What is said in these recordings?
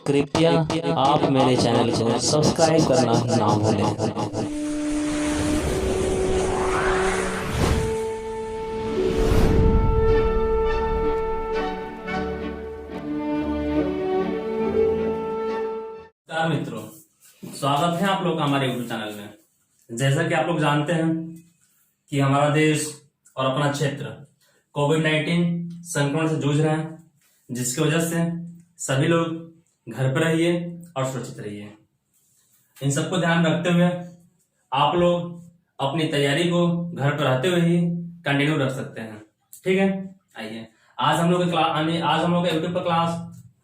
कृपया आप मेरे चैनल को सब्सक्राइब करना ना भूलें। नमस्कार मित्रों, स्वागत है आप लोग का हमारे यूट्यूब चैनल में। जैसा कि आप लोग जानते हैं कि हमारा देश और अपना क्षेत्र कोविड-19 संक्रमण से जूझ रहा है, जिसकी वजह से सभी लोग घर पर रहिए और सुरक्षित रहिए। इन सबको ध्यान रखते हुए आप लोग अपनी तैयारी को घर पर रहते हुए ही कंटिन्यू रख सकते हैं। ठीक है, आइए आज हम लोग का यूट्यूब पर क्लास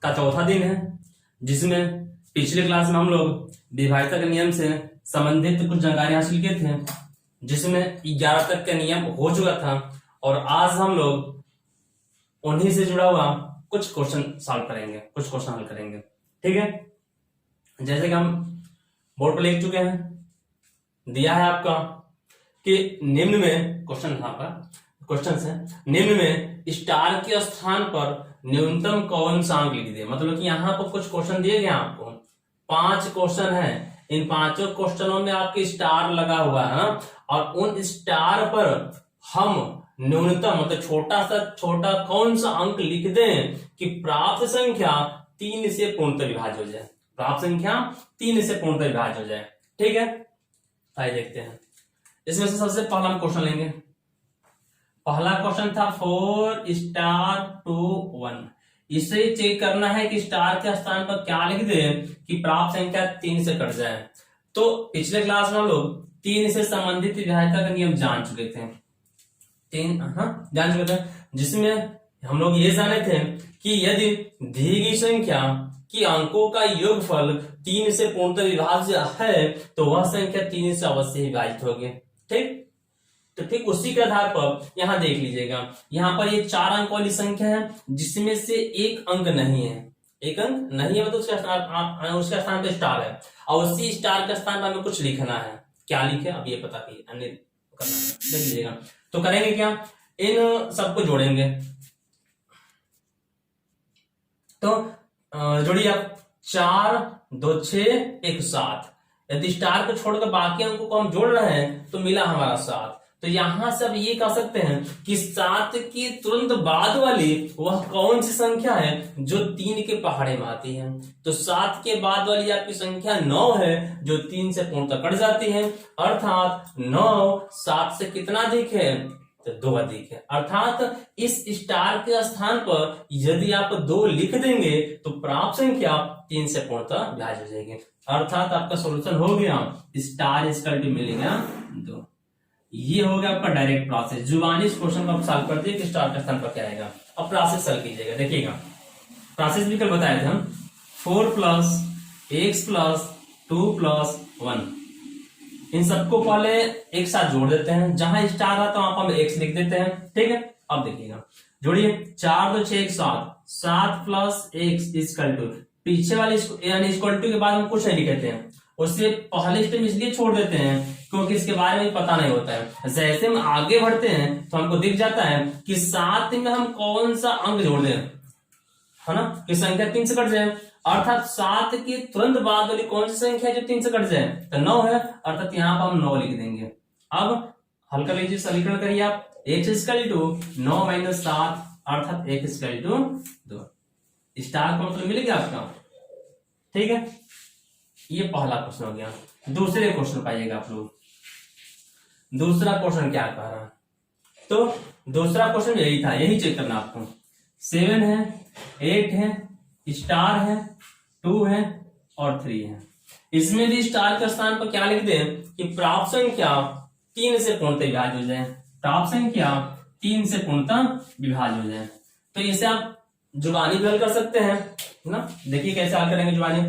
का चौथा दिन है, जिसमें पिछले क्लास में हम लोग विभाज्यता के नियम से संबंधित कुछ जानकारी हासिल किए थे, जिसमें 11 तक का नियम हो चुका था और आज हम लोग उन्हीं से जुड़ा हुआ कुछ क्वेश्चन सॉल्व करेंगे, कुछ क्वेश्चन हल करेंगे। ठीक है, जैसे कि हम बोर्ड पर लिख चुके हैं, दिया है आपका कि निम्न में क्वेश्चन है, निम्न में स्टार के स्थान पर न्यूनतम कौन सा अंक लिख दिए। मतलब कि यहाँ पर कुछ क्वेश्चन दिए गए आपको, 5 क्वेश्चन है। इन 5 क्वेश्चनों में आपके स्टार लगा हुआ है और उन स्टार पर हम न्यूनतम मतलब छोटा कौन सा अंक लिख दें कि प्राप्त संख्या 3 से पूर्णतः विभाज्य हो जाए। प्राप्त संख्या 3 से पूर्णतः विभाज्य हो जाए। ठीक है, आइए देखते हैं। इसमें से सबसे पहला हम क्वेश्चन लेंगे। पहला क्वेश्चन था 4 स्टार 2 1। इसे चेक करना है कि स्टार के स्थान पर क्या लिख दे कि प्राप्त संख्या 3 से कट जाए। तो पिछले क्लास में हम लोग 3 से संबंधित विभाज्यता का नियम जान चुके थे, जिसमें हम लोग ये जाने थे कि यदि दी गई संख्या की अंकों का योगफल 3 से पूर्णतः विभाज्य है तो वह संख्या 3 से अवश्य विभाजित होगी। ठीक, तो ठीक उसी के आधार पर यहां देख लीजिएगा, यहां पर ये 4 अंक वाली संख्या है, जिसमें से एक अंक नहीं है। एक अंक नहीं है मतलब उसके स्थान पे स्टार है और उसी स्टार के स्थान पर हमें कुछ लिखना है। क्या लिखे अब ये पता नहीं, अन्य करना है, देख लीजिएगा। तो करेंगे क्या, इन सबको जोड़ेंगे। तो जोड़िए आप 4 2 6 1 7। यदि स्टार को छोड़कर बाकी अंकों को हम जोड़ रहे हैं तो मिला हमारा 7। तो यहां से अब ये कह सकते हैं कि 7 की तुरंत बाद वाली वह कौन सी संख्या है जो 3 के पहाड़े में आती है। तो 7 के बाद वाली आपकी संख्या 9 है जो 3 से पूर्णतः कट जाती है, अर्थात 9 7 से कितना अधिक है तो 2 अधिक है। अर्थात इस स्टार के स्थान पर यदि आप 2 लिख देंगे तो प्राप्त संख्या 3 से पूर्णतः विभाज्य हो जाएगी। अर्थात आपका सोल्यूशन हो गया स्टार इक्वल टू मिलेगा 2। ये हो गया आपका डायरेक्ट प्रोसेस। जुबानी इस क्वेश्चन को आप सॉल्व करते हैं कि स्टार के स्थान पर क्या आएगा। अब प्रोसेस सॉल्व कीजिएगा। देखिएगा प्रोसेस भी कल बताए थे हम, 4 + x + 2 + 1। इन सबको पहले एक साथ जोड़ देते हैं, जहां स्टार आता है वहां पर हम x लिख देते हैं। ठीक है, अब देखिएगा जोड़िए 4 2 6 1 7 7 + x = पीछे वाले यानी इक्वल टू के बाद हम कुछ नहीं लिखते हैं, उससे पहले स्टेप इसलिए छोड़ देते हैं क्योंकि इसके बारे में पता नहीं होता है। जैसे हम आगे बढ़ते हैं तो हमको दिख जाता है कि 7 में हम कौन सा अंक जोड़ दें, है ना, कि संख्या 3 से कट जाए। अर्थात 7 की तुरंत बाद वाली कौन सी संख्या है जो 3 से कट जाए तो 9 है, अर्थात यहाँ पर हम 9 लिख देंगे। अब हल्का लीजिए, समीकरण करिए आप, x = 9 - 7 अर्थात x = 2। स्टार का मतलब मिल गया आपका। ठीक है, ये पहला क्वेश्चन हो गया। दूसरे क्वेश्चन पाइएगा आप लोग। दूसरा क्वेश्चन क्या कह रहा है, तो दूसरा क्वेश्चन यही था, यही चेक करना आपको। 7 है, 8 है, स्टार है, 2 है और 3 है। इसमें भी स्टार के स्थान पर क्या लिख दें कि प्राप्त संख्या 3 से पूर्णतः विभाज्य हो जाए। प्राप्त संख्या 3 से पूर्णतः विभाज्य हो जाए। तो इसे आप जुबानी भी हल कर सकते हैं ना। देखिए कैसे हल करेंगे जुबानी,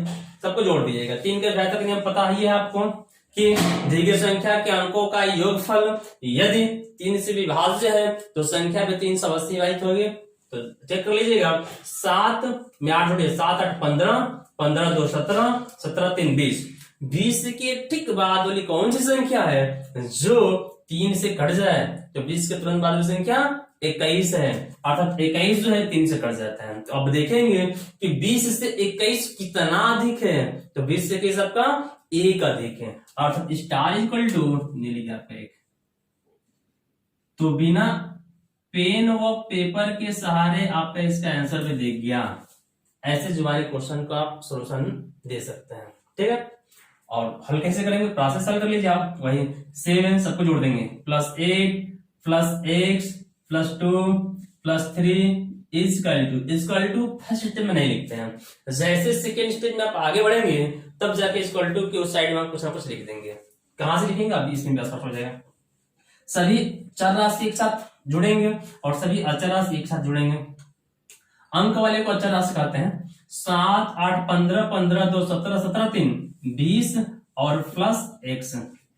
सबको जोड़ दीजिएगा। 3 के बेहतर नियम पता ही है आपको कि दी गई संख्या के अंकों का योगफल यदि 3 से विभाज्य है तो संख्या भी 3 से अवश्य विभाजित होगी। तो चेक कर लीजिएगा, 7 में 8 जोड़िए, 7 8 15 15 2 17 17 3 20। 20 के ठीक बाद वाली कौन सी संख्या है जो 3 से कट जाए। तो 20 के तुरंत बाद वाली संख्या 21 है, अर्थात 21 जो है 3 से कट जाता है। तो अब देखेंगे कि 20 से 21 कितना अधिक है, तो 20 से 21 आपका 1 अधिक है, अर्थात स्टार इक्वल टू नीली आपका 1। तो बिना पेन व पेपर के सहारे आपका इसका आंसर भी देख गया। ऐसे जुबानी क्वेश्चन को आप सोल्यूशन दे सकते हैं, ठीक है। और हल कैसे करेंगे, प्रोसेस हल कर लीजिए आप, वही 7 सबको जोड़ देंगे, +8 +x +2 +3 equal to first step में नहीं लिखते हैं, जैसे सेकेंड स्टेप में आप आगे बढ़ेंगे तब जाके इक्वल टू की उस साइड में आप कुछ ना कुछ लिख देंगे। कहां से लिखेंगे अभी इसमें स्पष्ट हो जाएगा। सभी चर राशि एक साथ जुड़ेंगे और सभी अचर राशि एक साथ जुड़ेंगे। अंक वाले को अचर राशि कहते हैं। 7 8 15 15 2 17 17 3 20 और +x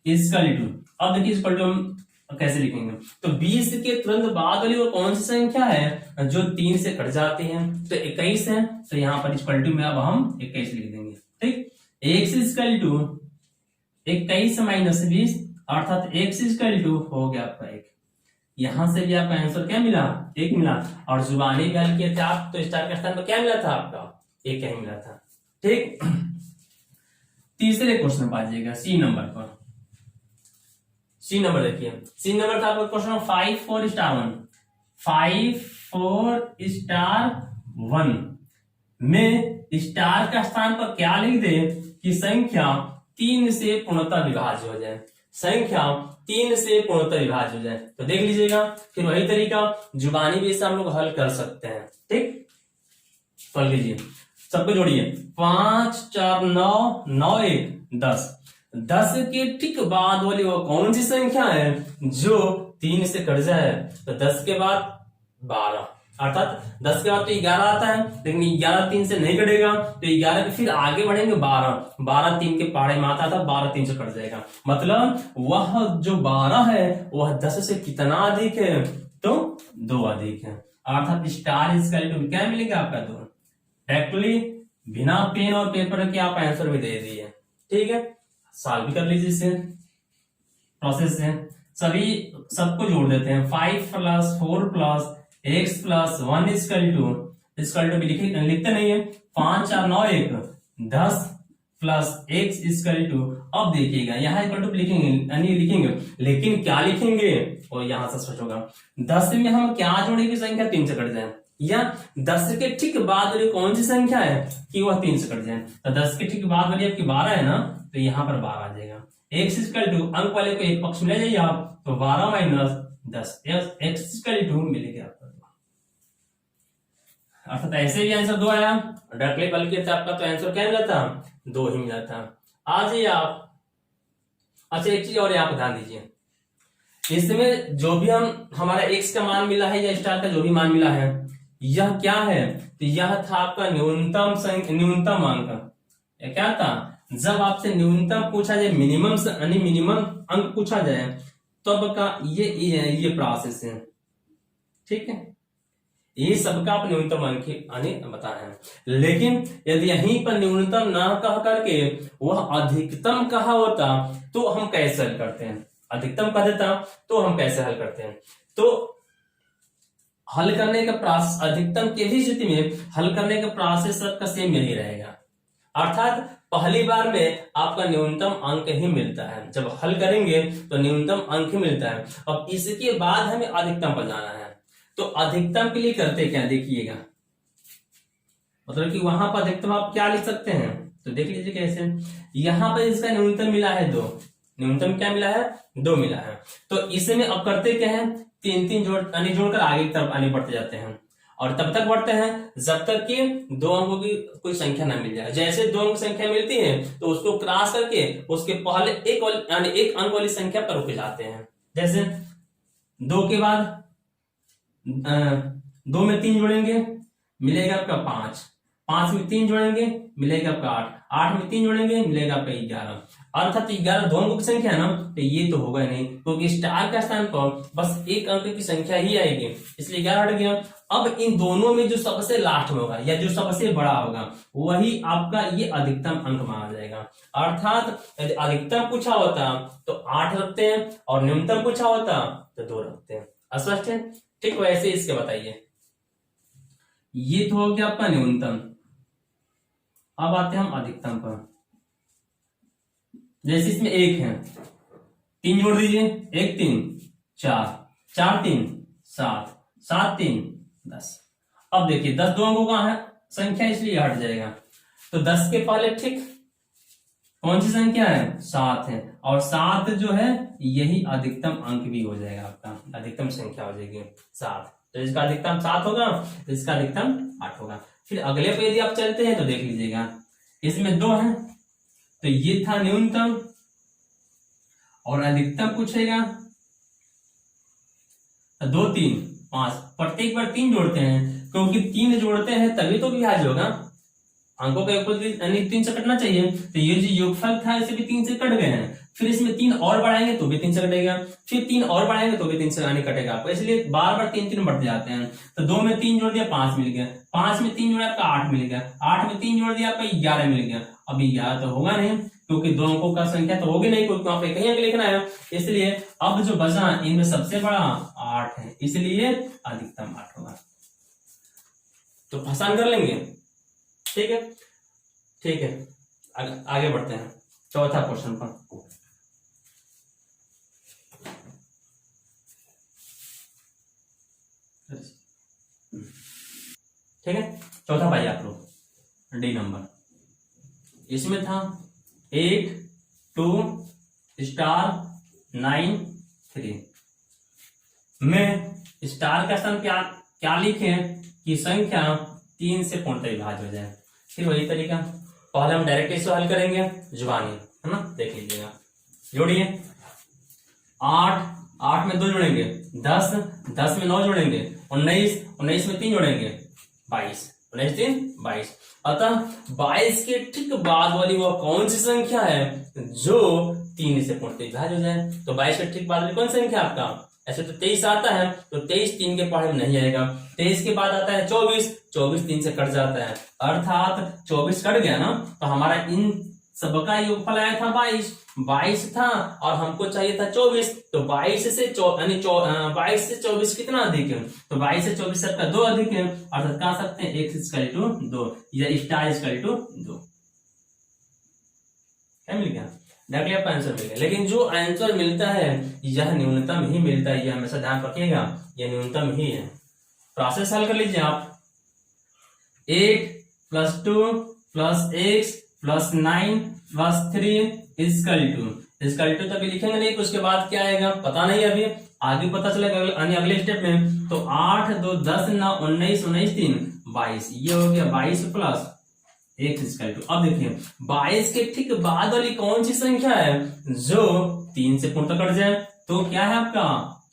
इक्वल टू, अब देखिए इक्वल टू हम कैसे लिखेंगे, तो 20 के तुरंत बाद वाली वो कौन सी संख्या है जो 3 से कट जाती है, तो 21 है, तो यहाँ पर इक्वल टू में अब हम 21 लिख देंगे, ठीक। x इक्वल टू 21 - 20 अर्थात x इक्वल टू हो गया आपका 1। यहां से भी आपका आंसर क्या मिला, 1 मिला, और जुबानी भी हल किए थे आप तो स्टार के स्थान पर क्या मिला था आपका, 1 ही मिला था, ठीक। तीसरे क्वेश्चन पर आइएगा, सी नंबर पर। सी नंबर देखिए, सी नंबर था आपका क्वेश्चन 5 4 स्टार 1, 5 4 स्टार 1 में स्टार का स्थान पर क्या लिख दे कि संख्या 3 से पूर्णतः विभाज्य हो जाए, संख्या 3 से पूर्णतः विभाज्य हो जाए। तो देख लीजिएगा, फिर वही तरीका जुबानी भी हम लोग हल कर सकते हैं, ठीक। पढ़ लीजिए, सबको जोड़िए, 5 4 9 9 1 10, 10 के ठीक बाद वाली वो कौन सी संख्या है जो 3 से कट जाए, तो 10 के बाद 12, अर्थात 10 के बाद तो 11 आता है, लेकिन 11 3 से नहीं कटेगा, तो 11 के फिर आगे बढ़ेंगे 12, 12 3 के पहाड़े में आता था, 12 3 से कट जाएगा, मतलब वह जो 12 है वह 10 से कितना अधिक है, तो 2 अधिक है, अर्थात स्टार इक्वल टू क्या मिलेगा आपका 2। एक्चुअली बिना पेन और पेपर के आप आंसर भी दे दिए, ठीक है। सॉल्व भी कर लीजिए इसे प्रोसेस से, सभी सबको जोड़ देते हैं, 5 + 4 + x + 1 इक्वल टू भी लिखते नहीं है, 5 4 9 1 10 + x इक्वल टू, अब देखिएगा यहाँ इक्वल टू लिखेंगे, लेकिन क्या लिखेंगे और यहाँ से स्पष्ट होगा, 10 में हम क्या जोड़ेंगे संख्या 3 से कट जाए, या 10 के ठीक बाद वाली कौन सी संख्या है कि वह 3 से कट जाए, तो 10 के ठीक बाद वाली आपकी 12 है ना, तो यहाँ पर 12 आ जाएगा। x इक्वल टू अंक वाले को एक पक्ष में ले जाइए आप, तो 12 - 10 x इक्वल टू मिलेगा आपका 2, अर्थात ऐसे भी आंसर 2 आया, डायरेक्टली बल किया था आपका, तो आंसर क्या मिला था, 2 ही मिला था। आ जाइए आप, अच्छा एक चीज और यहाँ पर ध्यान दीजिए, इसमें जो भी हमारा x का मान मिला है या स्टार का जो भी मान मिला है, यह क्या है, तो यह था आपका न्यूनतम अंक, क्या था, जब आपसे न्यूनतम पूछा जाए, मिनिमम अंक पूछा जाए, तब का ये प्रोसेस है, ठीक है। ये सबका आप न्यूनतम अंक बताए हैं, लेकिन यदि यहीं पर न्यूनतम ना कह करके वह अधिकतम कहा होता तो हम कैसे हल करते हैं, अधिकतम कह देता तो हम कैसे हल करते हैं, तो हल करने का प्रोसेस, अधिकतम की भी स्थिति में हल करने का प्रोसेस सबका सेम यही रहेगा, अर्थात पहली बार में आपका न्यूनतम अंक ही मिलता है, जब हल करेंगे तो न्यूनतम अंक ही मिलता है। अब इसके बाद हमें अधिकतम पर जाना है, तो अधिकतम के लिए करते क्या देखिएगा, मतलब कि वहां पर अधिकतम आप क्या लिख सकते हैं, तो देख लीजिए कैसे, यहां पर इसका न्यूनतम मिला है 2, न्यूनतम क्या मिला है 2 मिला है, तो इसमें अब करते क्या है, 3 जोड़कर आगे की तरफ बढ़ते जाते हैं, और तब तक बढ़ते हैं जब तक कि 2 अंकों की कोई संख्या ना मिल जाए। जैसे 2 अंक संख्या मिलती है तो उसको क्रॉस करके उसके पहले एक अंक वाली संख्या पर रुक जाते हैं। जैसे 2 के बाद 2 में 3 जोड़ेंगे मिलेगा आपका 5, 5 में 3 जोड़ेंगे मिलेगा आपका 8, 8 में 3 जोड़ेंगे मिलेगा आपका 11, अर्थात 11 2 अंकों की संख्या है ना, तो ये तो होगा नहीं, क्योंकि स्टार का स्थान पर बस एक अंक की संख्या ही आएगी, इसलिए 11 हट गया। अब इन दोनों में जो सबसे लास्ट में होगा या जो सबसे बड़ा होगा वही आपका ये अधिकतम अंक माना जाएगा, अर्थात यदि अधिकतम पूछा होता तो 8 रखते हैं और न्यूनतम पूछा होता तो 2 रखते हैं। स्पष्ट है, ठीक वैसे इसके बताइए। ये तो हो गया आपका न्यूनतम। अब आते हैं हम अधिकतम पर। जैसे इसमें 1 है, 3 जोड़ दीजिए, 1 3 4, 4 3 7, 7 3 10। अब देखिए 10 दो अंकों का है संख्या, इसलिए हट जाएगा। तो 10 के पहले ठीक कौन सी संख्या है? 7 है, और 7 जो है यही अधिकतम अंक भी हो जाएगा आपका, अधिकतम संख्या हो जाएगी 7। तो इसका अधिकतम 7 होगा, तो इसका अधिकतम 8 होगा। फिर अगले पे यदि आप चलते हैं तो देख लीजिएगा, इसमें 2 है, तो ये था न्यूनतम, और अधिकतम पूछेगा 2 3 5। प्रत्येक बार 3 जोड़ते हैं, क्योंकि 3 जोड़ते हैं तभी तो लिहाज होगा, अंकों का योगफल यानी 3 से कटना चाहिए। तो ये जो योगफल था इसे भी 3 से कट गए हैं। फिर इसमें 3 और बढ़ाएंगे तो भी 3 से कटेगा, फिर 3 और बढ़ाएंगे तो भी 3 से यानी कटेगा आपको, इसलिए बार बार 3 3 बढ़ते जाते हैं। तो 2 में 3 जोड़ दिया 5 मिल गया, 5 में 3 जोड़ा आपका 8 मिल गया, 8 में 3 जोड़ दिया आपका 11 मिल गया। अब 11 तो होगा नहीं, क्योंकि दो अंकों का संख्या तो होगी नहीं, क्योंकि वहां पे कहीं अंक लिखना है, इसलिए अब जो बचा इनमें सबसे बड़ा 8 है, इसलिए अधिकतम 8 होगा। तो आसान कर लेंगे, ठीक है। ठीक है, आगे बढ़ते हैं चौथा क्वेश्चन पर। ठीक है, चौथा पाइए आप लोग, डी नंबर। इसमें था 8 2 स्टार 9 3 में स्टार का स्थान क्या क्या लिखे कि संख्या 3 से पूर्णतः विभाज्य हो जाए। फिर वही तरीका, पहले हम डायरेक्ट इसे हल करेंगे जुबानी, है ना, देख लीजिएगा। जोड़िए 8 8 में 2 जोड़ेंगे, 10 10 में 9 जोड़ेंगे, 19 19 में 3 जोड़ेंगे, 22 19 3 22। अतः 22 के ठीक बाद वाली वह कौन सी संख्या है जो 3 से पूर्णतः विभाज्य हो जाए। तो 22 के ठीक बाद वाली कौन संख्या आपका? ऐसे तो 23 आता है, तो 23 3 के पढ़े में नहीं आएगा। 23 के बाद आता है 24 24 3 से कट जाता है, अर्थात 24 कट गया ना, तो हमारा इन सबका योगफल आया था 22 था, और हमको चाहिए था 24। तो 22 से 24 कितना अधिक है? तो 22 से 24 सबका 2 अधिक है, अर्थात कह सकते हैं x = 2 या स्टार = 2। क्या मिल गया? डायरेक्टली आपका आंसर मिल गया। लेकिन जो आंसर मिलता है यह न्यूनतम ही मिलता है, यह हमेशा ध्यान रखिएगा, यह न्यूनतम ही है। प्रोसेस हल कर लीजिए आप। 8 + 2 + x + 9 + 3 = तभी लिखेंगे नहीं, उसके बाद क्या आएगा पता नहीं, अभी आगे पता चलेगा अगले स्टेप में। तो 8 2 10 9 19 19 3 22, ये हो गया 22 + x = अब देखिए 22 के ठीक बाद वाली कौन सी संख्या है जो 3 से पूर्णतः कट जाए? तो क्या है आपका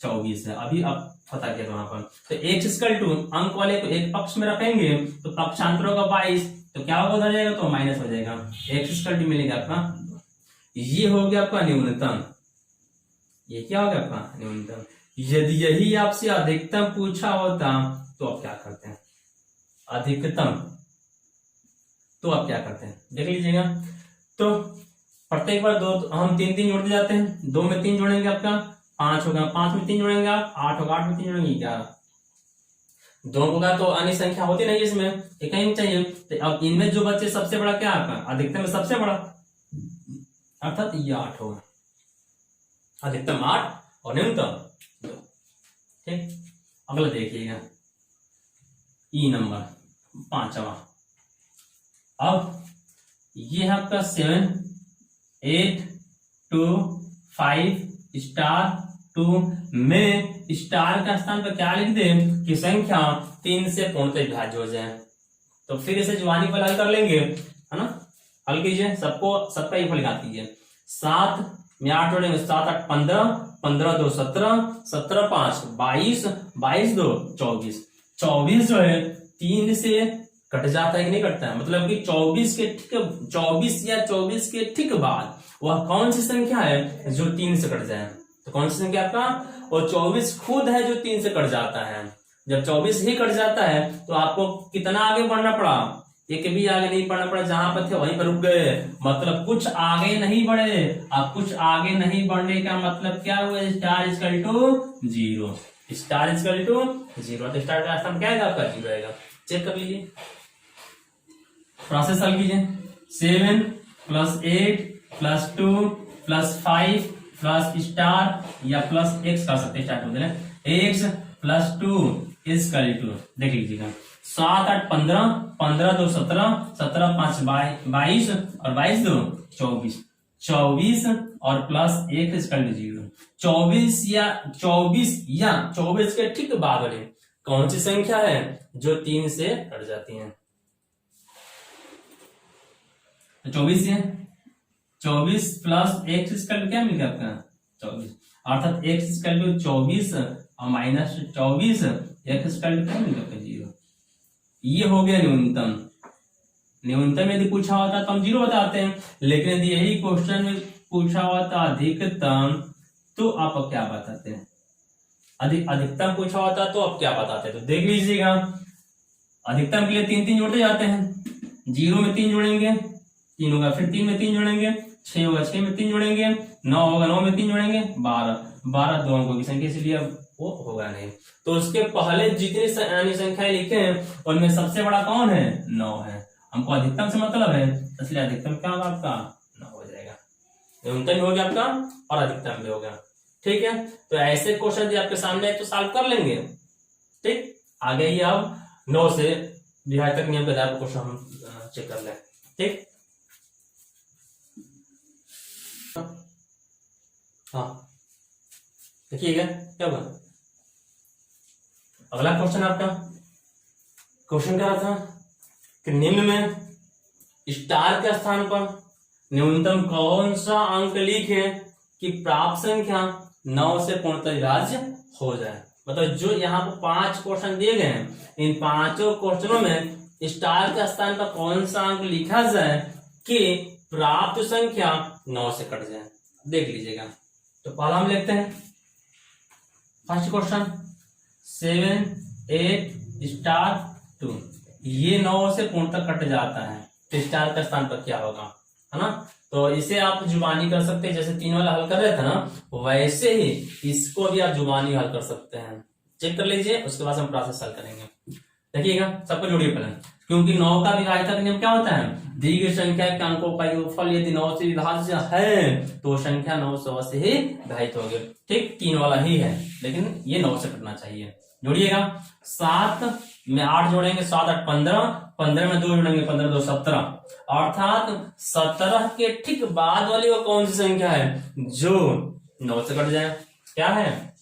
24 है। अभी अब पता किया वहां पर। तो x = अंक वाले को एक पक्ष में रखेंगे तो पक्षांतर होगा 22, तो क्या होगा उधर जाएगा तो माइनस हो जाएगा, x = मिलेगा आपका 2। ये हो गया आपका न्यूनतम। ये क्या हो गया आपका न्यूनतम। यदि यही आपसे अधिकतम पूछा होता तो आप क्या करते हैं? अधिकतम तो आप क्या करते हैं देख लीजिएगा। तो प्रत्येक बार हम 3 3 जोड़ते जाते हैं। 2 में 3 जोड़ेंगे आपका 5 होगा, 5 में 3 जोड़ेंगे आप 8 होगा, 8 में 3 जोड़ेंगे 11। 2 होगा तो अन्य संख्या होती नहीं इसमें, एक ही चाहिए। तो अब इनमें जो बच्चे सबसे बड़ा क्या आपका अधिकतम में सबसे बड़ा, अर्थात ये 8 होगा। अधिकतम 8 और न्यूनतम 2। ठीक, अगला देखिएगा ई नंबर 5वां। अब ये है आपका 7 8 2 5 स्टार 2 में स्टार का स्थान पर क्या लिख दे कि संख्या 3 से पूर्णतः विभाज्य हो जाए। तो फिर इसे जुबानी पर हल कर लेंगे, है ना। हल कीजिए, सबका ये फल निकाल कीजिए। 7 में 8 जोड़ेंगे, 7 8 15 15 2 17 17 5 22 22 2 24। 24 जो है 3 से कट जाता है कि नहीं कटता है, मतलब कि 24 या 24 के ठीक बाद वह कौन सी संख्या है जो 3 से कट जाए। तो कौन सी संख्या आपका? और 24 खुद है जो 3 से कट जाता है। जब 24 ही कट जाता है तो आपको कितना आगे बढ़ना पड़ा? एक भी आगे नहीं बढ़ना पड़ा, जहां पर थे वहीं पर रुक गए, मतलब कुछ आगे नहीं बढ़े। अब कुछ आगे नहीं बढ़ने का मतलब क्या हुआ? स्टार = 0। स्टार इक्वल टू 0, तो स्टार का स्थान क्या आएगा आपका 0 आएगा। चेक कर लीजिए, प्रोसेस हल कीजिए। 7 + 8 + 2 + 5 प्लस स्टार या प्लस एक्स कर सकते हैं, स्टार्ट होते हैं एक्स + 2 = देख लीजिएगा 7 8 15 15 2 17 17 5 22 और 22 2 24 24 और प्लस 1 = 0। 24 या 24 के ठीक बाद वाली कौन सी संख्या है जो 3 से कट जाती है? 24 है। 24 प्लस x = क्या मिल गया आपका 24, अर्थात x = 24 और माइनस 24 x = क्या मिल गया 0। ये हो गया न्यूनतम। न्यूनतम यदि पूछा होता तो हम 0 बताते हैं, लेकिन यदि यही क्वेश्चन में पूछा होता अधिकतम तो आप क्या बताते हैं? अधिकतम पूछा होता तो आप क्या बताते हैं? तो देख लीजिएगा, अधिकतम के लिए 3 3 जोड़ते जाते हैं। 0 में 3 जोड़ेंगे 3 होगा, फिर 3 में 3 जोड़ेंगे 6 होगा, 6 में 3 जोड़ेंगे 9 होगा, 9 में 3 जोड़ेंगे 12 12 दो अंकों की संख्या, इसलिए वो होगा नहीं। तो उसके पहले जितनी संख्याएं लिखे हैं उनमें सबसे बड़ा कौन है? 9 है। हमको अधिकतम से मतलब है, इसलिए अधिकतम क्या होगा आपका 9 हो जाएगा। न्यूनतम भी हो गया आपका और अधिकतम भी हो गया। ठीक है, तो ऐसे क्वेश्चन यदि आपके सामने है तो सॉल्व कर लेंगे। ठीक, आगे ही अब 9 से विभाजक नियम के आधार पर क्वेश्चन हम चेक कर लें। ठीक, हाँ देखिएगा क्या होगा। अगला क्वेश्चन आपका क्वेश्चन क्या था कि निम्न में स्टार के स्थान पर न्यूनतम कौन सा अंक लिखे कि प्राप्त संख्या 9 से पूर्णतः विभाज्य हो जाए। मतलब जो यहाँ पर 5 क्वेश्चन दिए गए हैं, इन 5 क्वेश्चनों में स्टार के स्थान पर कौन सा अंक लिखा जाए कि प्राप्त संख्या 9 से कट जाए। देख लीजिएगा, तो पहला हम लिखते हैं फर्स्ट क्वेश्चन 7 8 2, ये 9 से पूर्णतः कट जाता है, तो स्टार का स्थान पर क्या होगा, है ना। तो इसे आप जुबानी कर सकते हैं, जैसे 3 वाला हल कर रहे थे ना, वैसे ही इसको भी आप जुबानी हल कर सकते हैं। चेक कर लीजिए, उसके बाद हम प्रोसेस हल करेंगे। देखिएगा, सबको जोड़िए पहले, क्योंकि 9 का विभाजक नियम क्या होता है? दी गई संख्या के अंकों का योगफल यदि 9 से विभाज्य है तो संख्या 9 से ही विभाजित होगी। ठीक, 3 वाला ही है, लेकिन ये 9 से कटना चाहिए। जोड़िएगा, 7 में 8 जोड़ेंगे 7 8 15 15 में 2 जोड़ेंगे 15 2 17, अर्थात 17 के ठीक बाद वाली वो कौन सी संख्या है जो 9 से कट जाए? क्या है?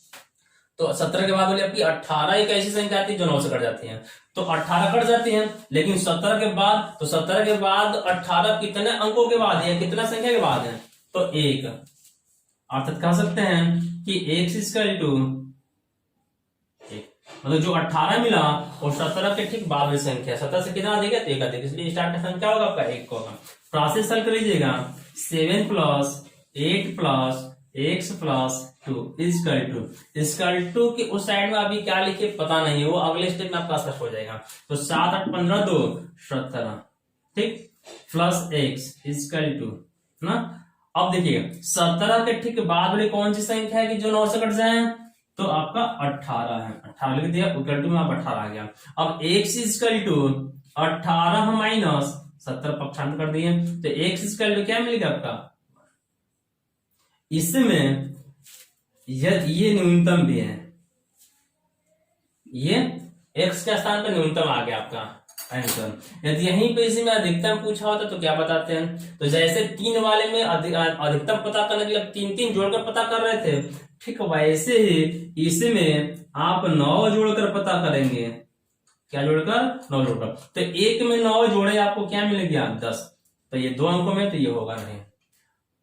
तो 17 के बाद वाली आपकी 18 एक ऐसी संख्या आती है जो 9 से कट जाती है। तो 18 कट जाती है, लेकिन 17 के बाद, तो 17 के बाद 18 कितने अंकों के बाद है, कितना संख्या के बाद है? तो 1, अर्थात कह सकते हैं कि x = 1। मतलब जो 18 मिला वो 17 के ठीक बाद वाली संख्या, 17 से कितना अधिक है? 1 अधिक, इसलिए स्टार का स्थान क्या होगा आपका? 1 होगा। प्रोसेस हल कर लीजिएगा, 7 + 8 + x + 2 = कि उस साइड में अभी क्या लिखे पता नहीं है, वो अगले स्टेप में आपका स्पष्ट हो जाएगा। तो 7 8 15 2 17, ठीक, प्लस x = ना। अब देखिएगा 17 के ठीक बाद वाली कौन सी संख्या है कि जो 9 से कट जाए? तो आपका 18 है, 18 लिख दिया, इक्वल टू में आप 18 आ गया। अब x = 18 माइनस 70 पक्षांतर कर दिए, तो x = क्या मिलेगा आपका? इसमें ये न्यूनतम भी है, ये x के स्थान पर न्यूनतम आ गया आपका आंसर। यदि यहीं पे इसी में अधिकतम पूछा होता तो क्या बताते हैं? तो जैसे 3 वाले में अधिकतम पता करने के लिए 3 3 जोड़कर पता कर रहे थे, ठीक वैसे ही इसमें आप 9 जोड़कर पता करेंगे। क्या जोड़कर? 9 जोड़कर। तो 1 में 9 जोड़े आपको क्या मिलेगा? 10। तो ये 2 अंकों में तो ये होगा नहीं,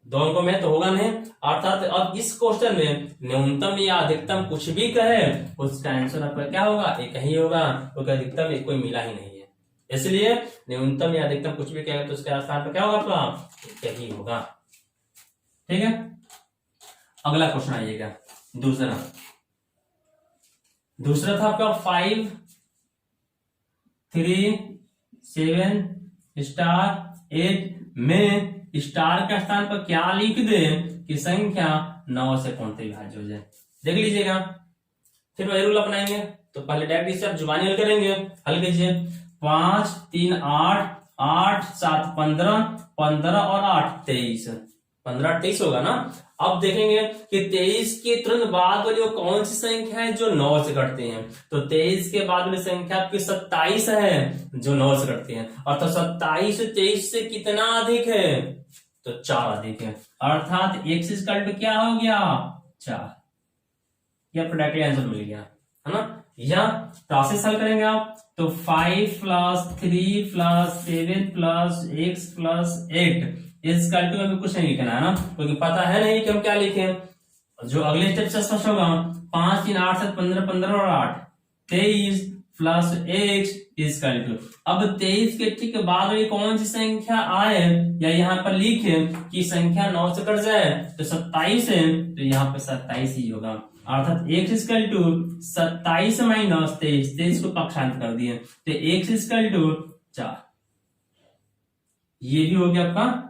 2 अंकों में तो होगा नहीं, अर्थात अब इस क्वेश्चन में न्यूनतम या अधिकतम कुछ भी कहे उसका आंसर आपका क्या होगा? एक ही होगा, क्योंकि अधिकतम कोई मिला ही नहीं है। इसलिए न्यूनतम या अधिकतम कुछ भी कहेगा तो उसके स्थान पर क्या होगा आपका? एक ही होगा। ठीक है, अगला क्वेश्चन आइएगा, दूसरा था आपका 5 3 7 8 में स्टार के स्थान पर क्या लिख दे कि संख्या 9 से पूर्णतः विभाज्य हो जाए। देख लीजिएगा, फिर वही रूल अपनाएंगे। तो पहले डायरेक्ट इससे आप जुबानी हल करेंगे। हल कीजिए, 5 3 8, 8 7 15, 15 और 8 23, 15 23 होगा ना। अब देखेंगे कि 23 के तुरंत बाद वाली वो कौन सी संख्या है जो 9 से कटती है। तो 23 के बाद वाली संख्या आपकी 27 है जो 9 से कटती है। और तो 27 23 से कितना अधिक है, तो 4 अधिक है। अर्थात x इक्वल टू क्या हो गया, 4। यह डायरेक्टली आंसर मिल गया, है ना। या प्रोसेस हल करेंगे आप, तो 5 + 3 + 7 + x + 8 इक्वल टू, अभी कुछ नहीं लिखना है ना, क्योंकि पता है नहीं कि हम क्या लिखें। जो अगले स्टेप से स्पष्ट होगा, 5 3 8 7 15, 15 और 8 23 + x इक्वल टू। अब 23 के ठीक बाद में कौन सी संख्या आए या यहाँ पर लिखे कि संख्या 9 से कट जाए, तो 27 है, तो यहाँ पे 27 ही होगा। अर्थात x इक्वल टू 27 - 23, 23 को पक्षांत कर दिए, तो x इक्वल टू 4। ये भी हो गया आपका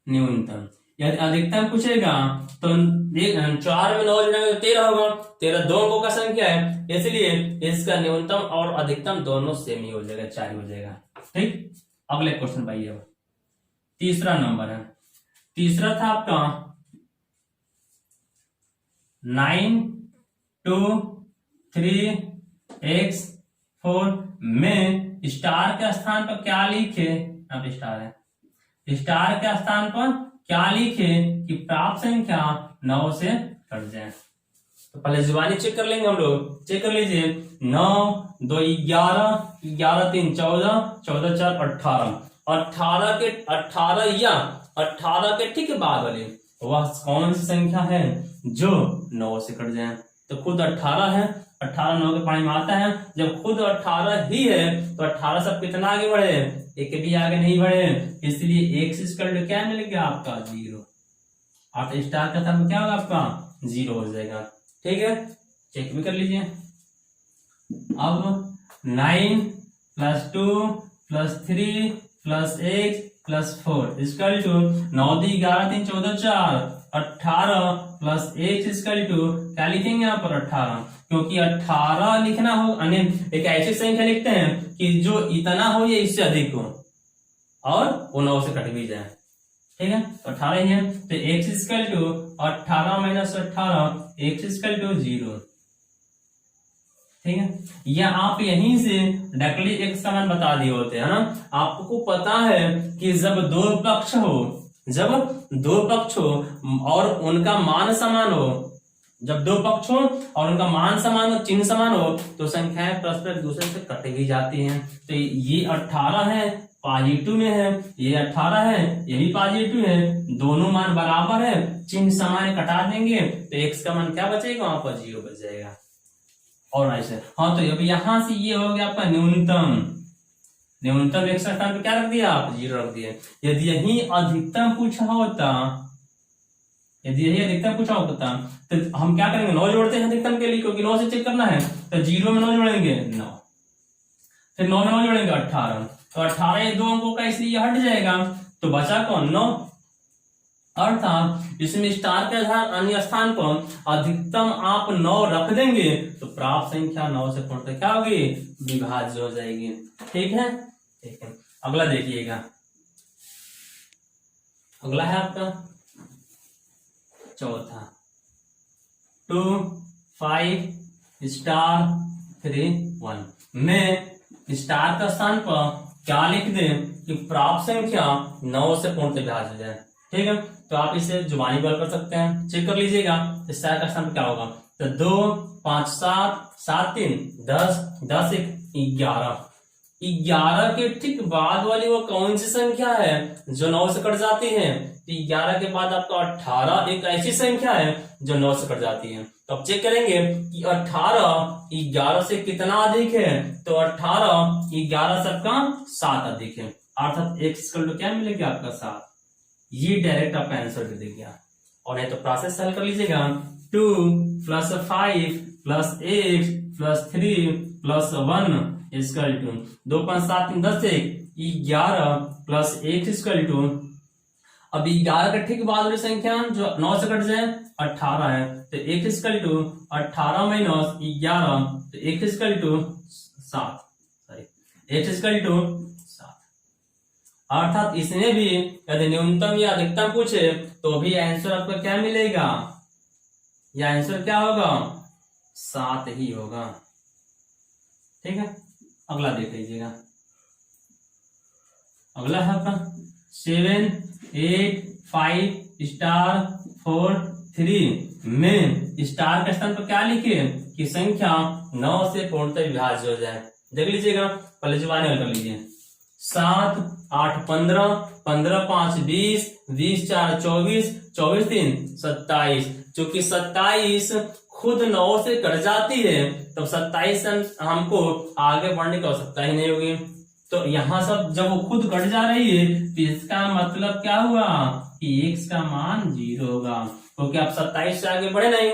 न्यूनतम। यदि अधिकतम पूछेगा तो 4 में 9 जोड़ेंगे तो 13 होगा। 13 दो अंकों का संख्या है, इसलिए इसका न्यूनतम और अधिकतम दोनों सेम ही हो जाएगा, 4 ही हो जाएगा। ठीक, अगले क्वेश्चन पर आइए। तीसरा नंबर है, तीसरा था आपका 9 2 3 x 4 में स्टार के स्थान पर क्या लिखे, अब स्टार है, स्टार के स्थान पर क्या लिखे कि प्राप्त संख्या 9 से कट जाए। तो पहले जुबानी चेक कर लेंगे हम लोग। चेक कर लीजिए, 9 2 11, 11 3 14, 14 4 18, 18 के ठीक बाद वाले वह कौन सी संख्या है जो 9 से कट जाए। तो खुद 18 है, 18 9 के पानी में आता है। जब खुद 18 ही है तो 18 सब कितना आगे बढ़े, एक भी आगे नहीं बढ़े, इसलिए x इक्वल टू क्या मिल गया आपका 0। और स्टार का सम क्या होगा आपका 0 हो जाएगा। ठीक है, चेक भी कर लीजिए। अब 9 + 2 + 3 + x + 4 equal to 9 2 11 3 14 4, 18 + x equal to क्या लिखेंगे यहाँ पर 18, क्योंकि 18 लिखना हो, एक ऐसी संख्या लिखते हैं कि जो इतना हो या इससे अधिक हो और वो 9 से कट भी जाए। ठीक है, तो 18 ही है, तो x equal to 18 - 18, x equal to 0। ठीक है, या आप यहीं से डायरेक्टली एक समान बता दिए होते हैं ना। आपको पता है कि जब दो पक्ष हो और उनका मान समान हो, जब दो पक्ष हो और उनका मान समान हो, चिन्ह समान हो, तो संख्याएं परस्पर एक दूसरे से कट भी जाती हैं। तो ये 18 है, पॉजिटिव में है, ये 18 है, ये भी पॉजिटिव है, दोनों मान बराबर है, चिन्ह समान कटा देंगे तो x का मान क्या बचेगा, वहां पर 0 बच जाएगा। और ऐसे हाँ, तो अब यहां से ये हो गया आपका न्यूनतम x का स्थान पे क्या रख दिया आप, 0 रख दिया। यदि यही अधिकतम पूछा होता तो हम क्या करेंगे, 9 जोड़ते हैं अधिकतम के लिए, क्योंकि 9 से चेक करना है, तो 0 में 9 जोड़ेंगे 9, फिर 9 में 9 जोड़ेंगे 18, तो 18 दो अंकों का इसलिए हट जाएगा, तो बचा कौन 9। अर्थात इसमें स्टार के आधार अन्य स्थान पर अधिकतम आप 9 रख देंगे तो प्राप्त संख्या 9 से पूर्णतः क्या होगी, विभाज्य हो जाएगी। ठीक है, ठीक है। अगला देखिएगा, अगला है आपका चौथा 2 5 स्टार 3 1 में स्टार का स्थान पर क्या लिख दें कि प्राप्त संख्या 9 से पूर्णतः विभाज्य हो जाए। ठीक है, तो आप इसे जुबानी बल कर सकते हैं, चेक कर लीजिएगा स्टार का स्थान पर क्या होगा। तो 2 5 7 7 3 10 10 1 11, 11 के ठीक बाद वाली वो कौन सी संख्या है जो 9 से कट जाती है। तो 11 के बाद आपका 18 एक ऐसी संख्या है जो 9 से कट जाती है। तो अब चेक करेंगे कि 18 11 से कितना अधिक है, तो 18 11 सबका 7 अधिक है, अर्थात x इक्वल टू क्या मिलेगा आपका 7। ये डायरेक्ट आपका आंसर दे देगा। और नहीं तो प्रोसेस हल कर लीजिएगा, 2 + 5 + x + 3 + 1 equal to 2 5 7 3 10 1 11 + x equal to, अब 11 के ठीक बाद वाली संख्या जो 9 से कट जाए 18 है, तो x इक्वल टू 18 माइनस 11, तो x equal to 7, sorry x equal to 7। अर्थात इसमें भी यदि न्यूनतम या अधिकतम पूछे तो भी आंसर आपका क्या मिलेगा, या आंसर क्या होगा, 7 ही होगा। ठीक है, अगला देख लीजिएगा। अगला है आपका 7 8 5 स्टार 4 3 में स्टार के स्थान पर क्या लिखे कि संख्या 9 से पूर्णतः विभाज्य हो जाए। देख लीजिएगा, पहले जुबानी हल कर लीजिए। 7 8 15 15 5 20 20 4 24 24 3 27। चूंकि 27 खुद 9 से कट जाती है तो 27 से हमको आगे बढ़ने की आवश्यकता ही नहीं होगी। तो यहाँ सब जब वो खुद कट जा रही है तो इसका मतलब क्या हुआ कि x का मान 0 होगा, क्योंकि आप 27 से आगे बढ़े नहीं,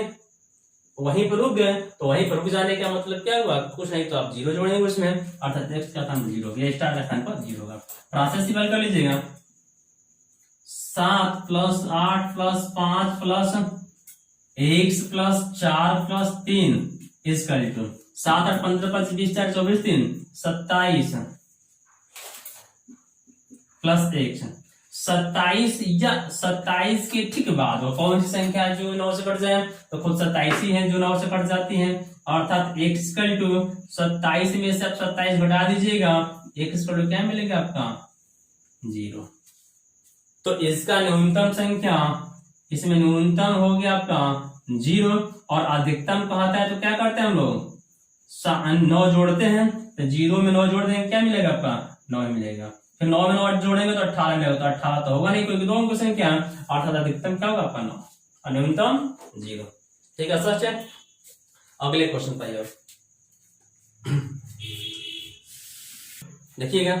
वहीं पर रुक गए। तो वहीं पर रुक जाने का मतलब क्या हुआ, कुछ नहीं तो आप 0 जोड़ेंगे उसमें, अर्थात x का स्थान 0 होगा, स्टार का स्थान पर 0 होगा। प्रोसेस सिंपल कर लीजिएगा। 7 + 8 + 5 + x + 4 + 3 इसका 7 8 15 5 20 4 24 3 27 प्लस 1 27 या 27 के ठीक बाद वो कौन सी संख्या है जो 9 से कट जाए, तो खुद 27 ही है जो 9 से कट जाती है। अर्थात x इक्वल टू 27 में से आप 27 घटा दीजिएगा, x इक्वल टू क्या मिलेगा आपका 0। तो इसका न्यूनतम संख्या, इसमें न्यूनतम हो गया आपका 0 और अधिकतम कहता है तो क्या करते हैं हम लोग 9 जोड़ते हैं, तो 0 में 9 जोड़ देंगे, क्या मिलेगा आपका 9 मिलेगा। फिर 9 में 9 जोड़ेंगे तो 18 मिलेगा, तो 18 तो होगा नहीं क्योंकि 2 अंक संख्या, अर्थात अधिकतम क्या होगा आपका 9 और न्यूनतम 0। ठीक है, सच है। अगले क्वेश्चन पर आइए, देखिएगा।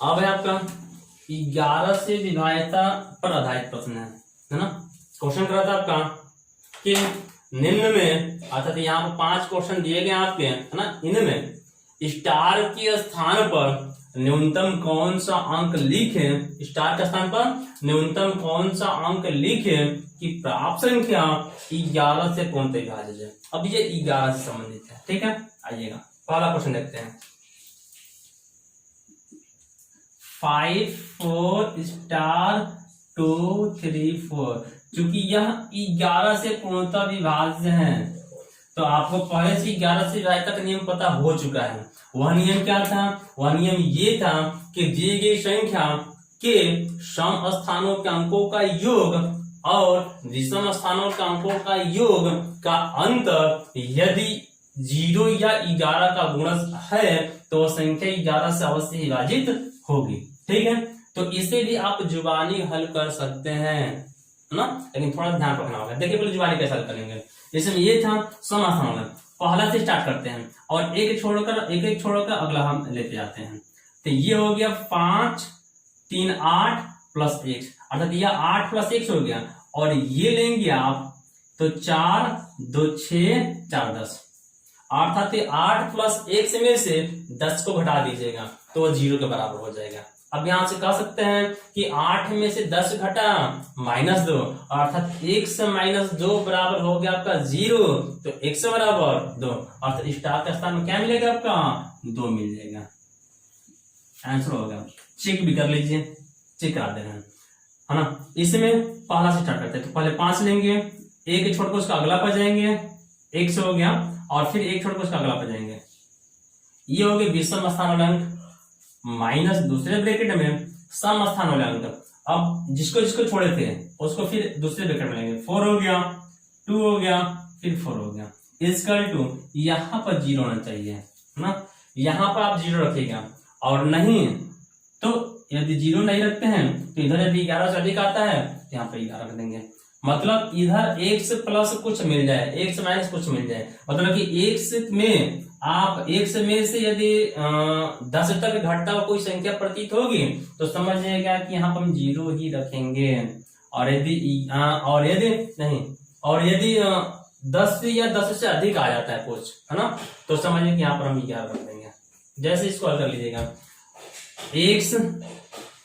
अब है आपका 11 से विभाज्यता पर आधारित प्रश्न है ना। क्वेश्चन करा था आपका कि निम्न में, अर्थात यहाँ पर 5 क्वेश्चन दिए गए आपके, है ना। इनमें स्टार के स्थान पर न्यूनतम कौन सा अंक लिखे, स्टार के स्थान पर न्यूनतम कौन सा अंक लिखे कि प्राप्त संख्या 11 से पूर्णतः विभाज्य है। अब ये 11 से संबंधित है। ठीक है, आइएगा पहला क्वेश्चन देखते हैं। 5 4 स्टार 2 3 4, चूंकि यह 11 से पूर्णतः विभाज्य है तो आपको पहले से 11 से विभाज्यता का नियम पता हो चुका है। वह नियम क्या था, वह नियम ये था कि दी गई संख्या के सम स्थानों के अंकों का योग और विषम स्थानों के अंकों का योग का अंतर यदि 0 या 11 का गुणज है तो वह संख्या 11 से अवश्य विभाजित होगी। ठीक है, तो इसे भी आप जुबानी हल कर सकते हैं ना, लेकिन थोड़ा ध्यान रखना होगा। देखिए पहले जुबानी कैसे हल करेंगे। इसमें ये था समाधान, पहला से स्टार्ट करते हैं और एक छोड़कर अगला हम लेते जाते हैं। तो ये हो गया 5 3 8 प्लस 1, अर्थात यह 8 प्लस 1 हो गया। और ये लेंगे आप तो 4 2 6 4 10, अर्थात 8 प्लस 1 में से 10 को घटा दीजिएगा तो वह 0 के बराबर हो जाएगा। अब यहां से कह सकते हैं कि 8 में से 10 घटा -2, अर्थात 1 से -2 बराबर हो गया आपका 0, तो 1 से बराबर 2, अर्थात स्टार का स्थान में क्या मिलेगा आपका 2 मिल जाएगा। आंसर हो गया। चेक भी कर लीजिए, चेक करा दे रहे हैं, है ना। इसमें पहला से स्टार्ट करते हैं, तो पहले 5 लेंगे, एक छोड़ कर उसका अगला पर जाएंगे, 1 से हो गया, और फिर एक छोड़ कर उसका अगला पर जाएंगे। ये हो गया विषम स्थान वाला अंक माइनस दूसरे ब्रैकेट में सम स्थान वाले अंक। अब जिसको जिसको छोड़े थे उसको फिर दूसरे ब्रैकेट में लेंगे, 4 हो गया, 2 हो गया, फिर 4 हो गया, इक्वल टू यहाँ पर 0 होना चाहिए, है ना। यहाँ पर आप 0 रखिएगा, और नहीं तो यदि 0 नहीं रखते हैं तो इधर यदि 11 से अधिक आता है तो यहाँ पर 11 रख देंगे। मतलब इधर x प्लस कुछ मिल जाए, x माइनस कुछ मिल जाए, मतलब कि x में आप x में से यदि 10 तक घटता हुआ कोई संख्या प्रतीत होगी तो समझ जाएगा कि यहाँ पर हम 0 ही रखेंगे। और यदि 10 या 10 से अधिक आ जाता है कुछ, है ना, तो समझिए कि यहाँ पर हम 11 रख देंगे। जैसे इसको हल कर लीजिएगा, x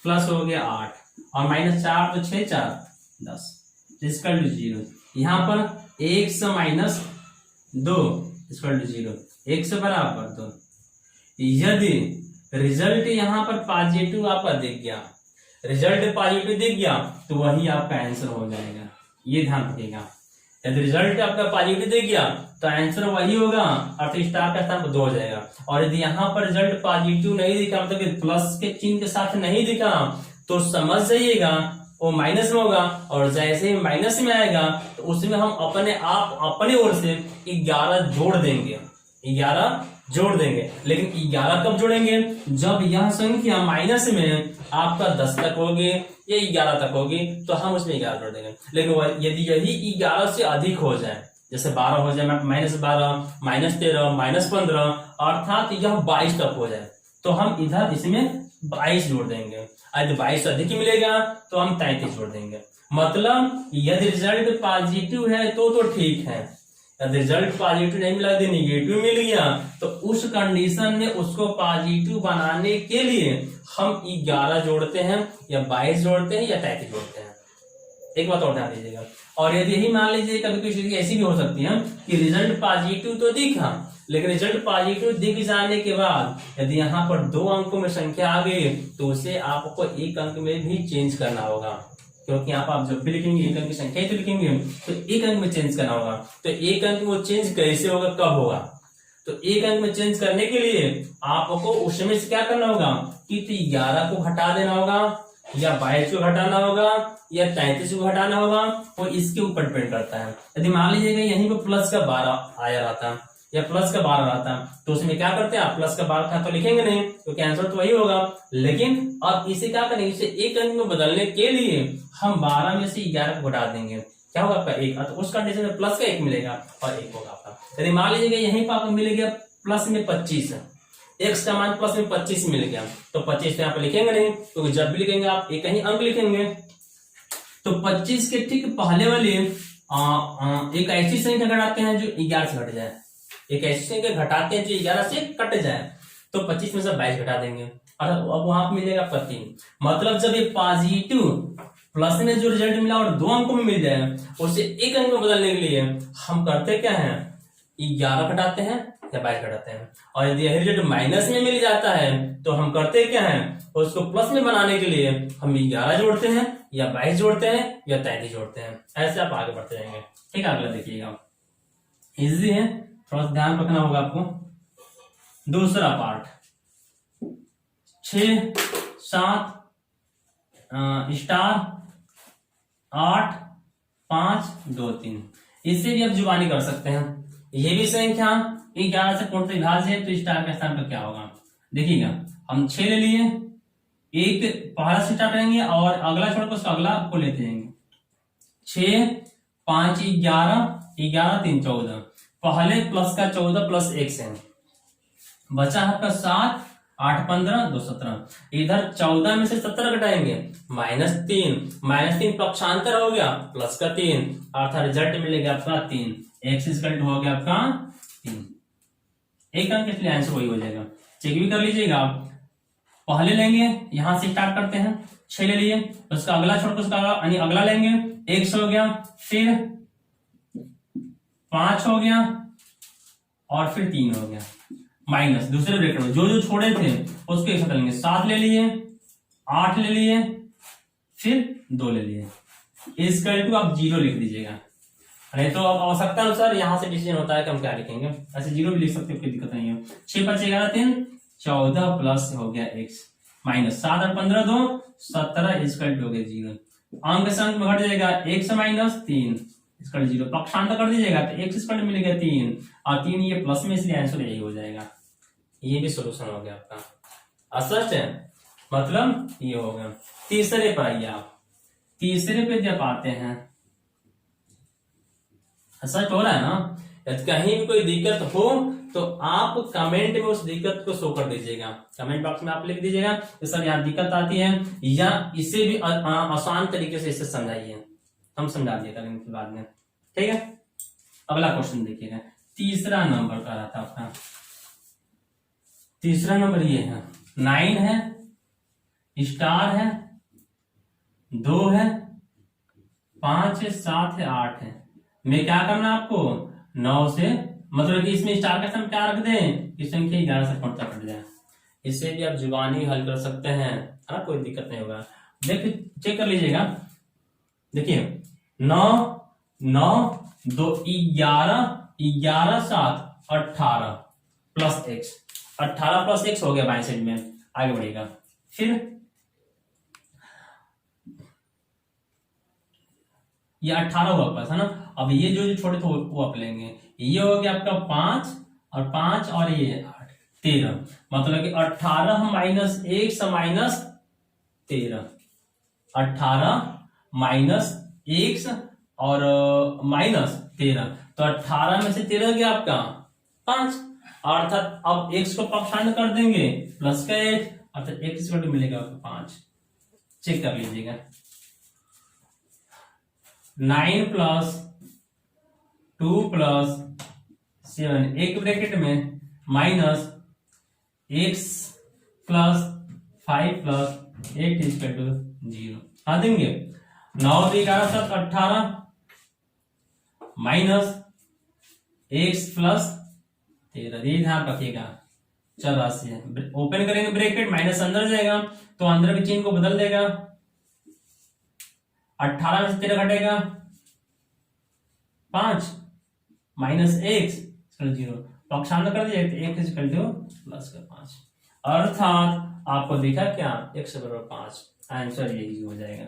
प्लस हो गया 8 और -4 तो 6 4 10 इक्वल टू 0। यहाँ पर 1 माइनस 2 इक्वल टू 0, 1 से बराबर 2। यदि रिजल्ट यहाँ पर पॉजिटिव आपका दिख गया, रिजल्ट पॉजिटिव दिख गया तो वही आपका आंसर हो जाएगा, ये ध्यान रखिएगा। यदि रिजल्ट आपका पॉजिटिव दिख गया तो आंसर वही होगा, अर्थ स्टार का स्थान 2 हो जाएगा। और यदि यहाँ पर रिजल्ट पॉजिटिव नहीं दिखा, मतलब प्लस के चिन्ह के साथ नहीं दिखा, तो समझ जाइएगा वो माइनस में होगा। और जैसे ही माइनस में आएगा तो उसमें हम अपने ओर से 11 जोड़ देंगे, 11 जोड़ देंगे। लेकिन 11 कब जोड़ेंगे? जब यह संख्या माइनस में आपका 10 तक होगी या 11 तक होगी तो हम उसमें 11 जोड़ देंगे। लेकिन यदि यही 11 से अधिक हो जाए, जैसे 12 हो जाए, -12, -13, -15, अर्थात यह 22 तक हो जाए, तो हम इधर इसमें 22 जोड़ देंगे। यदि 22 से अधिक मिलेगा तो हम 33 जोड़ देंगे। मतलब यदि रिजल्ट पॉजिटिव है तो ठीक है, यदि रिजल्ट पॉजिटिव नहीं मिला, यदि निगेटिव मिल गया तो उस कंडीशन में उसको पॉजिटिव बनाने के लिए हम 11 जोड़ते हैं या 22 जोड़ते हैं या 33 जोड़ते हैं। एक बात और ध्यान दीजिएगा। और यदि यही मान लीजिए कभी कोई स्थिति ऐसी भी हो सकती है कि रिजल्ट पॉजिटिव तो दिखा, लेकिन रिजल्ट पॉजिटिव दिख जाने के बाद यदि यहाँ पर 2 अंकों में संख्या आ गई तो उसे आपको 1 अंक में भी चेंज करना होगा, क्योंकि यहाँ पर आप जब भी लिखेंगे 1 अंक की संख्या तो लिखेंगे तो 1 अंक में चेंज करना होगा। तो 1 अंक में चेंज कैसे होगा, कब होगा? तो 1 अंक में चेंज करने के लिए आपको उसमें से क्या करना होगा कि 11 को घटा देना होगा या 22 को घटाना होगा या 33 को घटाना होगा, वो इसके ऊपर डिपेंड करता है। यदि मान लीजिएगा यहीं पर प्लस का 12 आया रहता या प्लस का 12 रहता तो उसमें क्या करते हैं आप, प्लस का 12 था तो लिखेंगे नहीं क्योंकि आंसर तो वही होगा। लेकिन अब इसे क्या करेंगे, इसे 1 अंक में बदलने के लिए हम 12 में से 11 को घटा देंगे, क्या होगा आपका 1। तो उस कंडीशन में प्लस का 1 मिलेगा और 1 होगा आपका। यदि मान लीजिएगा यहीं पर आपको मिल गया प्लस में 25, x का मान प्लस में 25 मिल गया तो 25 यहाँ पे लिखेंगे नहीं, क्योंकि जब भी लिखेंगे आप एक ही अंक लिखेंगे। तो 25 के ठीक पहले वाले एक ऐसी संख्या घटाते हैं जो 11 से घट जाए, एक ऐसी संख्या घटाते हैं जो 11 से कट जाए, तो 25 में से 22 घटा देंगे और अब वहां पर मिलेगा आपका 3। मतलब जब ये पॉजिटिव प्लस में जो रिजल्ट मिला और 2 अंकों में मिल जाए, उसे 1 अंक में बदलने के लिए हम करते क्या है, 11 घटाते हैं या 22 घटाते हैं। और यदि यह रिजल्ट माइनस में मिल जाता है तो हम करते क्या है, उसको प्लस में बनाने के लिए हम 11 जोड़ते हैं या 22 जोड़ते हैं या 33 जोड़ते हैं। ऐसे आप आगे बढ़ते जाएंगे। ठीक है, अगला देखिएगा, इजी है, थोड़ा सा ध्यान रखना होगा आपको। दूसरा पार्ट 6 7 स्टार 8 5 2 3, इससे भी आप जुबानी कर सकते हैं। ये भी संख्या 11 से पूर्ण विभाज्य है तो स्टार के स्थान पर क्या होगा देखिएगा। हम 6 ले लिए, एक पहला से स्टार्ट करेंगे और अगला छोड़कर उसका अगला को लेते जाएंगे। 6 5 11 11 3 14, पहले प्लस का 14 प्लस 1 से बचा आपका 7 8 15 2 17। इधर 14 में से 17 घटाएंगे -3 पक्षांतर हो गया प्लस का 3, अर्थात रिजल्ट मिलेगा आपका 3, x इक्वल हो गया आपका 3। एक अंक के लिए आंसर वही हो जाएगा। चेक भी कर लीजिएगा आप। पहले लेंगे, यहां से स्टार्ट करते हैं, 6 ले लिए, उसका अगला छोड़कर उसका अगला लेंगे, 1 हो गया, फिर 5 हो गया और फिर 3 हो गया, माइनस दूसरे ब्रैकेट में जो छोड़े थे उसको एक साथ लेंगे। 7 ले लिए, 8 ले लिए, फिर 2 ले लिए, इसका टू आप 0 लिख दीजिएगा। नहीं तो अब आवश्यकता अनुसार यहाँ से डिसीजन होता है कि हम क्या लिखेंगे, ऐसे 0 भी लिख सकते हो, कोई दिक्कत नहीं है। 6 5 11 3 14 प्लस हो गया x माइनस 7 और 15 2 17 इसका हो गया 0। अंक से अंक में घट जाएगा, 1 से -3 इसका 0, पक्षांतर कर दीजिएगा तो x स्क्वायर मिलेगा 3 और 3 ये प्लस में, इसलिए आंसर यही हो जाएगा। ये भी सोल्यूशन हो गया आपका। स्पष्ट है, मतलब ये हो गया। तीसरे पर आइए आप, तीसरे पे जब आते हैं, सच हो रहा है ना। यदि कहीं भी कोई दिक्कत हो तो आप कमेंट में उस दिक्कत को शो कर दीजिएगा, कमेंट बॉक्स में आप लिख दीजिएगा कि सर यहाँ दिक्कत आती है, या इसे भी आसान तरीके से इसे समझाइए, हम समझा दिए करेंगे बाद में। ठीक है, अगला क्वेश्चन देखिएगा, तीसरा नंबर का रहा था आपका। तीसरा नंबर ये है, 9 है, स्टार है 2 है, 5 है, 7 है, 8 है। मैं क्या करना है आपको 9 से, मतलब कि इसमें स्टार का स्थान क्या रख दें कि संख्या 11 से पूर्णतः कट जाए। इसे भी आप जुबानी हल कर सकते हैं, है ना, कोई दिक्कत नहीं होगा। देखिए चेक कर लीजिएगा, देखिए 9 9 2 11 11 7 18 प्लस x, 18 प्लस x हो गया बाएं साइड में, आगे बढ़ेगा। फिर ये 18 हुआ पास, है ना। अब ये जो छोटे थे वो आप लेंगे, ये हो गया आपका 5 और 5 और ये 8 13, मतलब कि 18 माइनस 1 माइनस 13, 18 माइनस 1 और माइनस 13, तो 18 में से 13 गया आपका 5, अर्थात अब x को पक्षांत कर देंगे प्लस का 1, अर्थात x मिलेगा आपको 5। चेक कर लीजिएगा, 9 प्लस 2 प्लस 7 एक ब्रैकेट में minus x plus 5 plus 8 equal to 0। हाँ देंगे 9 11 7 18 माइनस x प्लस 13, ये ध्यान रखिएगा, चल राशि है। ओपन करेंगे ब्रैकेट, माइनस अंदर जाएगा तो अंदर के चिन्ह को बदल देगा, 18 में से 13 घटेगा 5 माइनस x 0, पक्षांतर कर दिए x प्लस का 5, अर्थात आपको दिखा क्या x बराबर 5। आंसर यही हो जाएगा,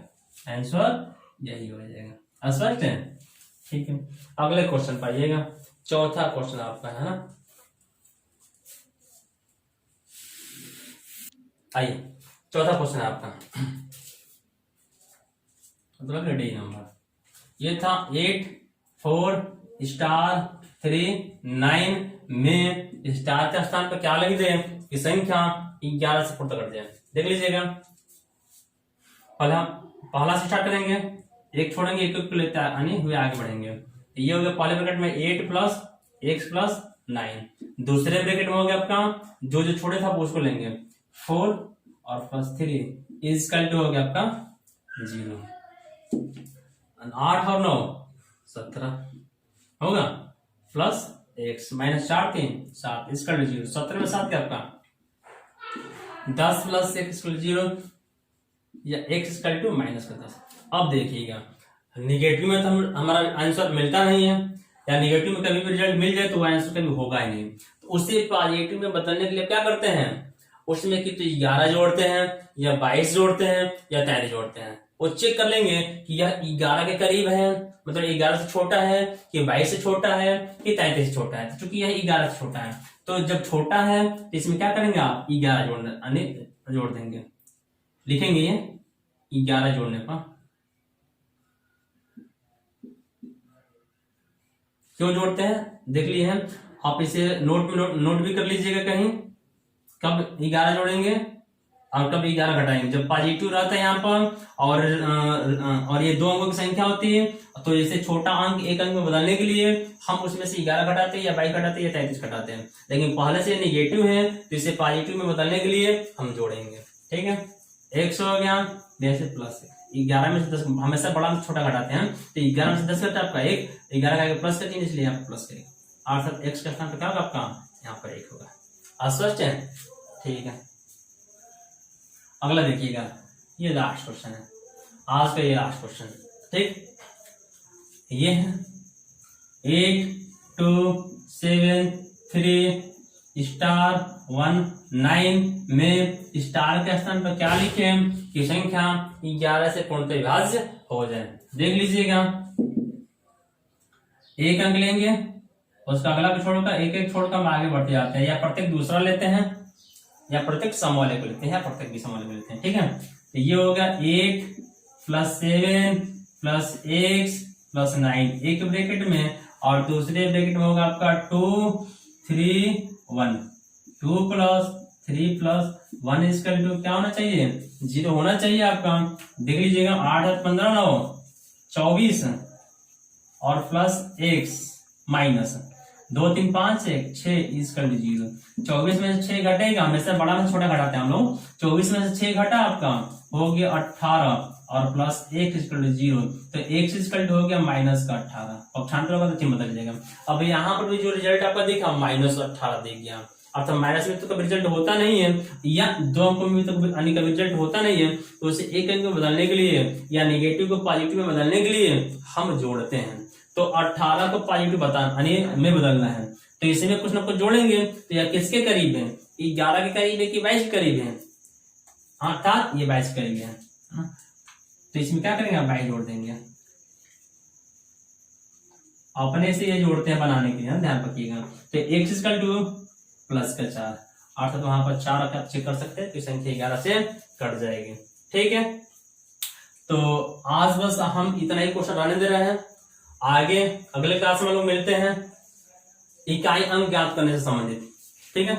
आंसर यही हो जाएगा। स्पष्ट है, ठीक है। अगले क्वेश्चन पाइएगा, चौथा क्वेश्चन आपका है ना, आइए चौथा क्वेश्चन है आपका, मतलब डी नंबर। ये था 8 4 स्टार 3 9 में स्टार के स्थान पर क्या लिख दें कि संख्या 11 से पूर्णतः कट जाए। देख लीजिएगा, पहला से स्टार्ट करेंगे, एक छोड़ेंगे, एक को लेता है हुए आगे बढ़ेंगे। ये हो गया पहले ब्रैकेट में 8 प्लस x प्लस 9, दूसरे ब्रैकेट में हो गया आपका जो जो छोड़े था वो उसको लेंगे 4 और प्लस 3 इजकल टू हो गया आपका 0, 8 और 9 17 होगा, plus x minus 4 3 7 equal to 0, 17 में 7 क्या आपका 10 प्लस x 0 या x इक्वल टू माइनस का 10। अब देखिएगा निगेटिव में तो हमारा आंसर मिलता नहीं है, या निगेटिव में कभी भी रिजल्ट मिल जाए तो वो आंसर कभी होगा ही नहीं, तो उसे पॉजिटिव में बदलने के लिए क्या करते हैं, उसमें कि तो 11 जोड़ते हैं या 22 जोड़ते हैं या 43 जोड़ते हैं। वो चेक कर लेंगे कि यह 11 के करीब है, मतलब 11 से छोटा है कि 22 से छोटा है कि 43 से छोटा है। तो चूंकि यह 11 से छोटा है तो जब छोटा है तो इसमें क्या करेंगे आप 11 जोड़ देंगे, लिखेंगे ये 11 जोड़ने पर। क्यों जोड़ते हैं देख लिए हैं आप, इसे नोट भी कर लीजिएगा कहीं, कब 11 जोड़ेंगे और कब 11 घटाएंगे। जब पॉजिटिव रहता है यहाँ पर और ये दो अंकों की संख्या होती है, तो जैसे छोटा अंक एक अंक में बदलने के लिए हम उसमें से 11 घटाते हैं या 22 घटाते हैं या 33 घटाते हैं, लेकिन पहले से निगेटिव है तो इसे पॉजिटिव में बदलने के लिए हम जोड़ेंगे। ठीक है, 100 हो गया, जैसे प्लस 11 में से 10 हमेशा बड़ा में छोटा घटाते हैं, तो 11 में से 10 घटा आपका 1, 11 का प्लस करते हैं इसलिए आप प्लस करेंगे, अर्थात x का स्थान पर क्या होगा आपका यहाँ पर 1 होगा। स्पष्ट है, ठीक है। अगला देखिएगा, ये लास्ट क्वेश्चन है आज का, ये लास्ट क्वेश्चन, ठीक। ये है 8 2 7 3 स्टार 1 9 में स्टार के स्थान पर क्या लिखे कि संख्या 11 से पूर्णतः विभाज्य हो जाए। देख लीजिएगा, एक अंक लेंगे उसका अगला भी छोड़कर एक एक छोड़कर हम आगे बढ़ते जाते हैं, या प्रत्येक दूसरा लेते हैं या प्रत्येक समवाले को लेते हैं या प्रत्येक भी समवाले को लेते हैं। ठीक है, तो ये हो गया 8 प्लस 7 प्लस x प्लस 9 एक ब्रैकेट में, और दूसरे ब्रैकेट में होगा आपका 2 3 1, 2 प्लस 3 प्लस 1 इक्वल टू क्या होना चाहिए 0 होना चाहिए आपका। देख लीजिएगा 8 8 15 9 24 और plus x minus 2 3 5 1 6 equal to 0। 24 में से 6 घटेगा, हमेशा बड़ा में छोटा घटाते हैं हम लोग, 24 में से 6 घटा आपका हो गया 18 और प्लस x इक्वल टू 0, तो x इक्वल टू हो गया माइनस का 18, पक्षांतर होगा तो चिन्ह बदल जाएगा। अब यहाँ पर भी जो रिजल्ट आपका दिखा माइनस 18 दे गया, अर्थात माइनस में तो कभी रिजल्ट होता नहीं है या दो अंकों में तो कभी रिजल्ट होता नहीं है, तो उसे एक अंक में बदलने के लिए या नेगेटिव को पॉजिटिव में बदलने के लिए हम जोड़ते हैं। तो 18 को पॉजिटिव में बदलना है तो इसमें कुछ ना कुछ जोड़ेंगे, तो यह किसके करीब है, 11 के करीब है कि 22 के करीब है, अर्थात ये 22 के करीब है। तो इसमें क्या करेंगे, 22 जोड़ देंगे, अपने से ये जोड़ते हैं बनाने के लिए, ध्यान रखिएगा। तो x इक्वल टू प्लस का 4, अर्थात वहां पर 4 आप चेक कर सकते हैं, तो संख्या 11 से कट जाएगी। ठीक है, तो आज बस हम इतना ही क्वेश्चन रहने दे रहे हैं, आगे अगले क्लास में लोग मिलते हैं इकाई अंक ज्ञात करने से संबंधित। ठीक है,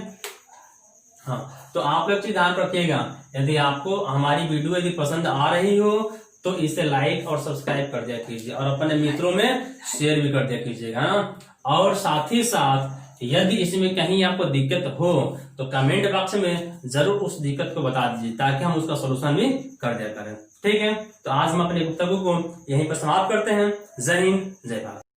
हाँ, तो आप लोग ध्यान रखिएगा, यदि आपको हमारी वीडियो यदि पसंद आ रही हो तो इसे लाइक और सब्सक्राइब कर दिया कीजिए और अपने मित्रों में शेयर भी कर दिया कीजिएगा ना। और साथ ही साथ यदि इसमें कहीं आपको दिक्कत हो तो कमेंट बॉक्स में जरूर उस दिक्कत को बता दीजिए ताकि हम उसका सोल्यूशन भी कर दिया करें। ठीक है, तो आज हम अपने गुफ्तगू को यहीं पर समाप्त करते हैं। जय हिंद, जय भारत।